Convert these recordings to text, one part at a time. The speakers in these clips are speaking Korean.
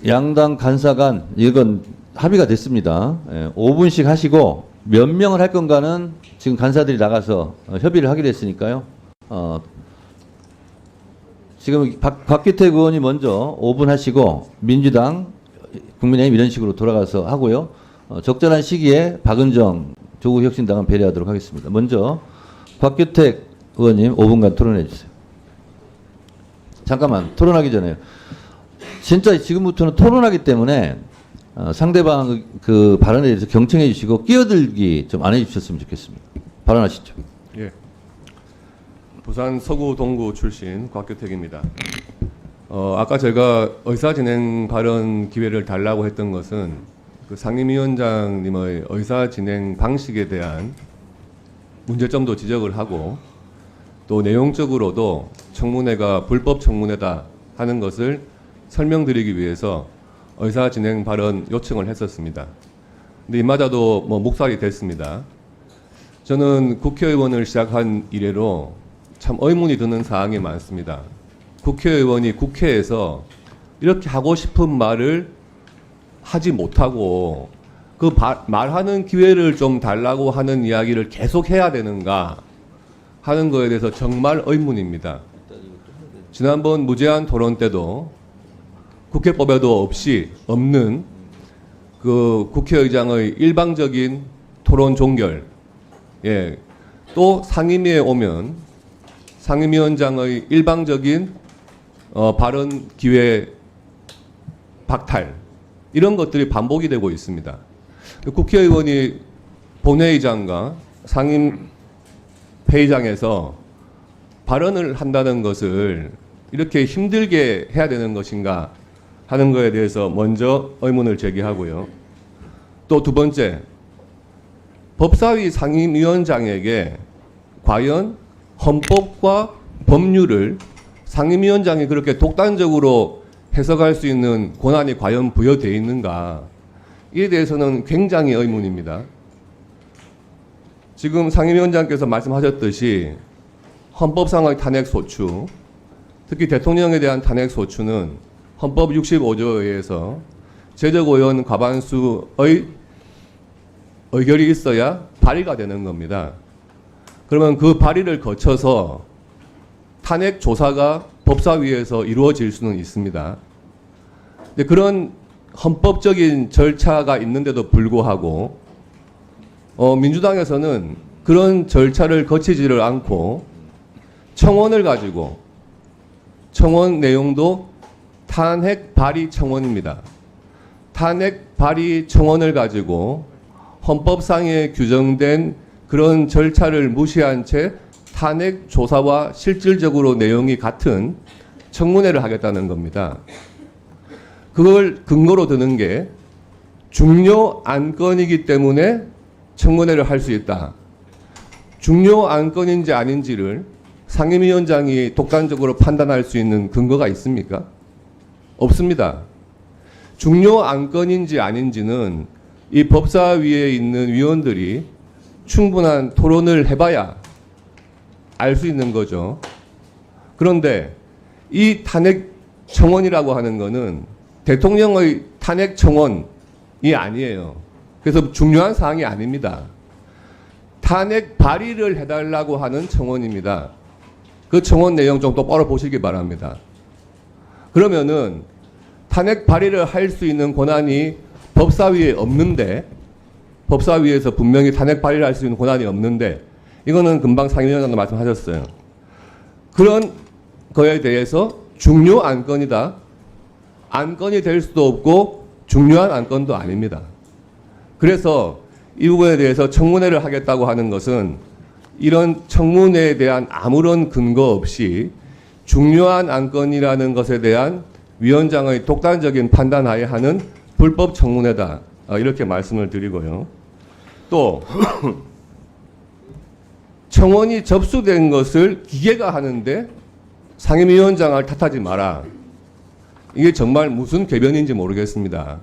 양당 간사 간 이건 합의가 됐습니다. 5분씩 하시고 몇 명을 할 건가는 지금 간사들이 나가서 협의를 하기로 했으니까요. 지금 박규택 의원이 먼저 5분 하시고 민주당, 국민의힘 이런 식으로 돌아가서 하고요. 적절한 시기에 박은정 조국혁신당은 배려하도록 하겠습니다. 먼저 박규택 의원님 5분간 토론해 주세요. 잠깐만, 토론하기 전에요. 진짜 지금부터는 토론하기 때문에 상대방 그 발언에 대해서 경청해 주시고 끼어들기 좀 안 해 주셨으면 좋겠습니다. 발언하시죠. 예. 부산 서구 동구 출신 곽규택입니다. 아까 제가 의사진행 발언 기회를 달라고 했던 것은 그 상임위원장님의 의사진행 방식에 대한 문제점도 지적을 하고 또 내용적으로도 청문회가 불법 청문회다 하는 것을 설명드리기 위해서 의사진행 발언 요청을 했었습니다. 근데 이마저도 뭐 묵살이 됐습니다. 저는 국회의원을 시작한 이래로 참 의문이 드는 사항이 많습니다. 국회의원이 국회에서 이렇게 하고 싶은 말을 하지 못하고 그 말하는 기회를 좀 달라고 하는 이야기를 계속 해야 되는가 하는 거에 대해서 정말 의문입니다. 지난번 무제한 토론 때도 국회법에도 없는 그 국회의장의 일방적인 토론 종결, 예, 또 상임위에 오면 상임위원장의 일방적인 발언 기회 박탈, 이런 것들이 반복이 되고 있습니다. 국회의원이 본회의장과 상임회의장에서 발언을 한다는 것을 이렇게 힘들게 해야 되는 것인가 하는 것에 대해서 먼저 의문을 제기하고요. 또 두 번째, 법사위 상임위원장에게 과연 헌법과 법률을 상임위원장이 그렇게 독단적으로 해석할 수 있는 권한이 과연 부여되어 있는가, 이에 대해서는 굉장히 의문입니다. 지금 상임위원장께서 말씀하셨듯이 헌법상의 탄핵소추, 특히 대통령에 대한 탄핵소추는 헌법 65조에 의해서 제적의원 과반수의 의결이 있어야 발의가 되는 겁니다. 그러면 그 발의를 거쳐서 탄핵 조사가 법사위에서 이루어질 수는 있습니다. 근데 그런 헌법적인 절차가 있는데도 불구하고 민주당에서는 그런 절차를 거치지를 않고 청원을 가지고, 청원 내용도 탄핵 발의 청원입니다. 탄핵 발의 청원을 가지고 헌법상에 규정된 그런 절차를 무시한 채 탄핵 조사와 실질적으로 내용이 같은 청문회를 하겠다는 겁니다. 그걸 근거로 드는 게 중요 안건이기 때문에 청문회를 할 수 있다. 중요 안건인지 아닌지를 상임위원장이 독단적으로 판단할 수 있는 근거가 있습니까? 없습니다. 중요 안건인지 아닌지는 이 법사위에 있는 위원들이 충분한 토론을 해봐야 알 수 있는 거죠. 그런데 이 탄핵 청원이라고 하는 거는 대통령의 탄핵 청원이 아니에요. 그래서 중요한 사항이 아닙니다. 탄핵 발의를 해달라고 하는 청원입니다. 그 청원 내용 좀 똑바로 보시기 바랍니다. 그러면은 탄핵 발의를 할 수 있는 권한이 법사위에 없는데, 법사위에서 분명히 탄핵 발의를 할 수 있는 권한이 없는데, 이거는 금방 상임위원장도 말씀하셨어요. 그런 거에 대해서 중요 안건이다. 안건이 될 수도 없고 중요한 안건도 아닙니다. 그래서 이 부분에 대해서 청문회를 하겠다고 하는 것은 이런 청문회에 대한 아무런 근거 없이 중요한 안건이라는 것에 대한 위원장의 독단적인 판단하에 하는 불법 청문회다. 이렇게 말씀을 드리고요. 또 청원이 접수된 것을 기계가 하는데 상임위원장을 탓하지 마라. 이게 정말 무슨 궤변인지 모르겠습니다.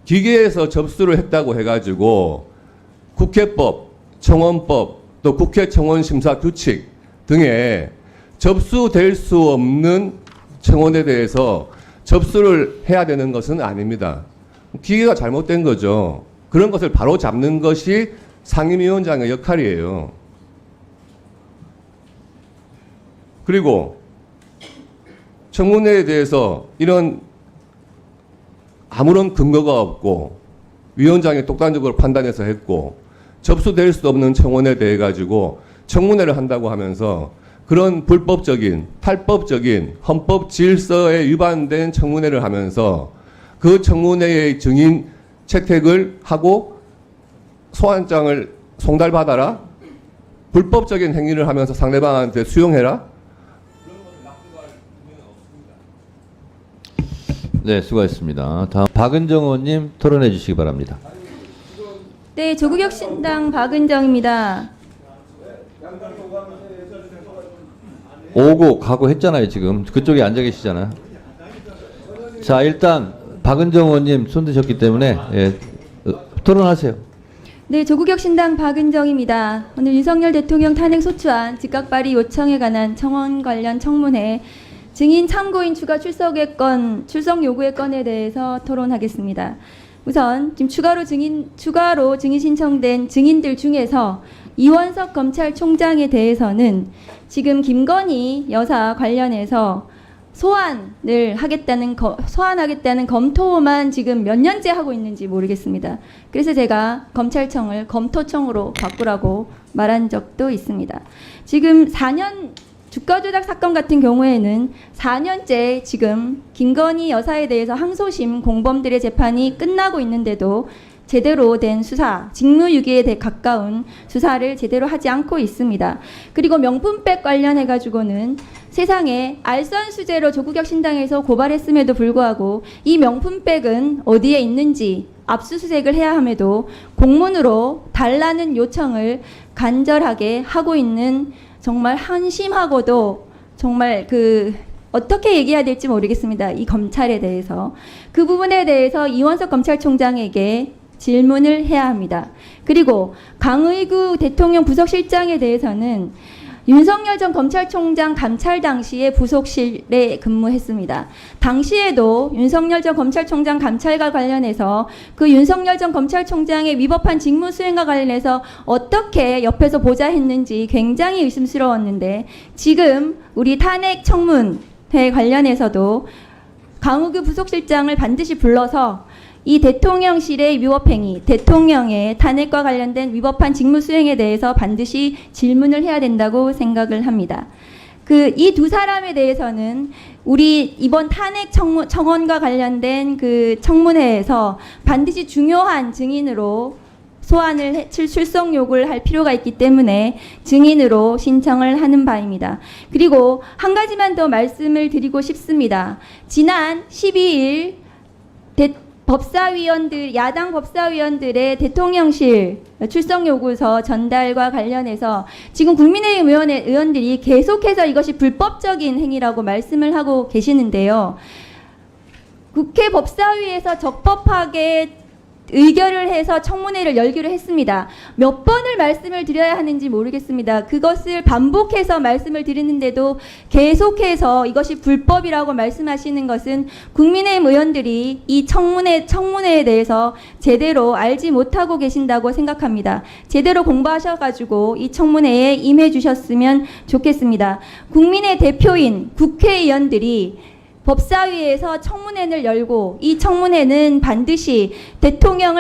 기계에서 접수를 했다고 해가지고 국회법, 청원법, 또 국회 청원 심사 규칙 등에 접수될 수 없는 청원에 대해서 접수를 해야 되는 것은 아닙니다. 기계가 잘못된 거죠. 그런 것을 바로 잡는 것이 상임위원장의 역할이에요. 그리고 청문회에 대해서 이런 아무런 근거가 없고 위원장이 독단적으로 판단해서 했고 접수될 수 없는 청원에 대해 가지고 청문회를 한다고 하면서 그런 불법적인 탈법적인 헌법 질서에 위반된 청문회를 하면서 그 청문회의 증인 채택을 하고 소환장을 송달받아라, 불법적인 행위를 하면서 상대방한테 수용해라. 네, 수고하셨습니다. 다음 박은정 의원님 토론해 주시기 바랍니다. 네, 조국혁신당 박은정입니다. 오고 가고 했잖아요, 지금. 그쪽에 앉아 계시잖아요. 자, 일단 박은정 의원님 손 드셨기 때문에 토론하세요. 네, 조국혁신당 박은정입니다. 오늘 윤석열 대통령 탄핵 소추안 즉각 발의 요청에 관한 청원 관련 청문회 증인 참고인 추가 출석 요구의 건에 대해서 토론하겠습니다. 우선 지금 추가로 증인 신청된 증인들 중에서 이원석 검찰총장에 대해서는 지금 김건희 여사 관련해서 소환하겠다는 검토만 지금 몇 년째 하고 있는지 모르겠습니다. 그래서 제가 검찰청을 검토청으로 바꾸라고 말한 적도 있습니다. 지금 4년 주가 조작 사건 같은 경우에는 4년째 지금 김건희 여사에 대해서 항소심 공범들의 재판이 끝나고 있는데도 제대로 된 수사, 직무유기에 가까운 수사를 제대로 하지 않고 있습니다. 그리고 명품백 관련해가지고는 세상에 알선수재로 조국혁신당에서 고발했음에도 불구하고 이 명품백은 어디에 있는지 압수수색을 해야 함에도 공문으로 달라는 요청을 간절하게 하고 있는 정말 한심하고도 정말 어떻게 얘기해야 될지 모르겠습니다. 이 검찰에 대해서. 그 부분에 대해서 이원석 검찰총장에게 질문을 해야 합니다. 그리고 강의구 대통령 부속실장에 대해서는 윤석열 전 검찰총장 감찰 당시에 부속실에 근무했습니다. 당시에도 윤석열 전 검찰총장 감찰과 관련해서 그 윤석열 전 검찰총장의 위법한 직무 수행과 관련해서 어떻게 옆에서 보자 했는지 굉장히 의심스러웠는데 지금 우리 탄핵 청문회 관련해서도 강우규 부속실장을 반드시 불러서 이 대통령실의 위법행위, 대통령의 탄핵과 관련된 위법한 직무 수행에 대해서 반드시 질문을 해야 된다고 생각을 합니다. 이 두 사람에 대해서는 우리 이번 탄핵 청원과 관련된 그 청문회에서 반드시 중요한 증인으로 출석 요구를 할 필요가 있기 때문에 증인으로 신청을 하는 바입니다. 그리고 한 가지만 더 말씀을 드리고 싶습니다. 지난 12일 야당 법사위원들의 대통령실 출석 요구서 전달과 관련해서 지금 국민의힘 의원들이 계속해서 이것이 불법적인 행위라고 말씀을 하고 계시는데요. 국회 법사위에서 적법하게 의결을 해서 청문회를 열기로 했습니다. 몇 번을 말씀을 드려야 하는지 모르겠습니다. 그것을 반복해서 말씀을 드리는데도 계속해서 이것이 불법이라고 말씀하시는 것은 국민의힘 의원들이 이 청문회에 대해서 제대로 알지 못하고 계신다고 생각합니다. 제대로 공부하셔가지고 이 청문회에 임해 주셨으면 좋겠습니다. 국민의 대표인 국회의원들이 법사위에서 청문회를 열고 이 청문회는 반드시 대통령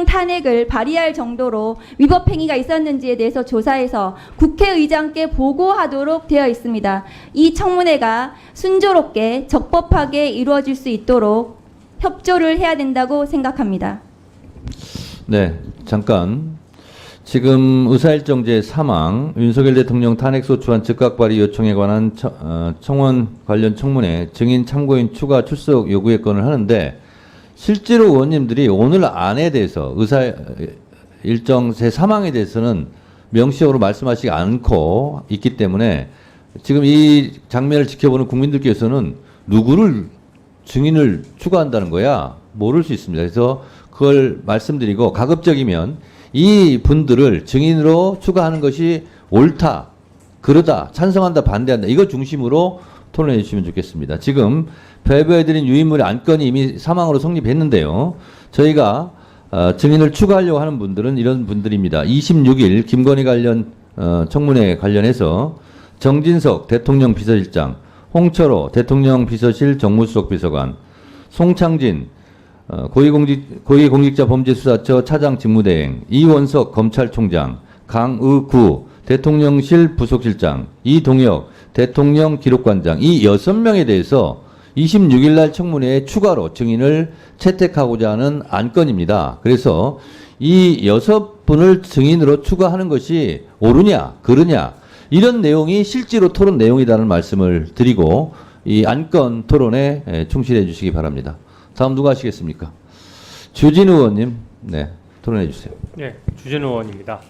탄핵을 발의할 정도로 위법행위가 있었는지에 대해서 조사해서 국회의장께 보고하도록 되어 있습니다. 이 청문회가 순조롭게 적법하게 이루어질 수 있도록 협조를 해야 된다고 생각합니다. 네, 잠깐. 지금 의사일정제 사망, 윤석열 대통령 탄핵소추안 즉각 발의 요청에 관한 청원 관련 청문회 증인 참고인 추가 출석 요구의 건을 하는데 실제로 의원님들이 오늘 안에 대해서 의사일정제 사망에 대해서는 명시적으로 말씀하시지 않고 있기 때문에 지금 이 장면을 지켜보는 국민들께서는 누구를 증인을 추가한다는 거야 모를 수 있습니다. 그래서 그걸 말씀드리고 가급적이면 이 분들을 증인으로 추가하는 것이 옳다, 그러다, 찬성한다, 반대한다 이거 중심으로 토론해 주시면 좋겠습니다. 지금 배부해드린 유인물의 안건이 이미 사망으로 성립했는데요. 저희가 증인을 추가하려고 하는 분들은 이런 분들입니다. 26일 김건희 관련 청문회 관련해서 정진석 대통령 비서실장, 홍철호 대통령 비서실 정무수석 비서관, 송창진 고위공직자범죄수사처 차장 직무대행, 이원석 검찰총장, 강의구 대통령실 부속실장, 이동혁 대통령 기록관장, 이 6명에 대해서 26일 날 청문회에 추가로 증인을 채택하고자 하는 안건입니다. 그래서 이 6분을 증인으로 추가하는 것이 옳으냐, 그르냐, 이런 내용이 실제로 토론 내용이라는 말씀을 드리고 이 안건 토론에 충실해 주시기 바랍니다. 다음 누가 하시겠습니까? 주진우 의원님, 네, 토론해 주세요. 네, 주진우 의원입니다.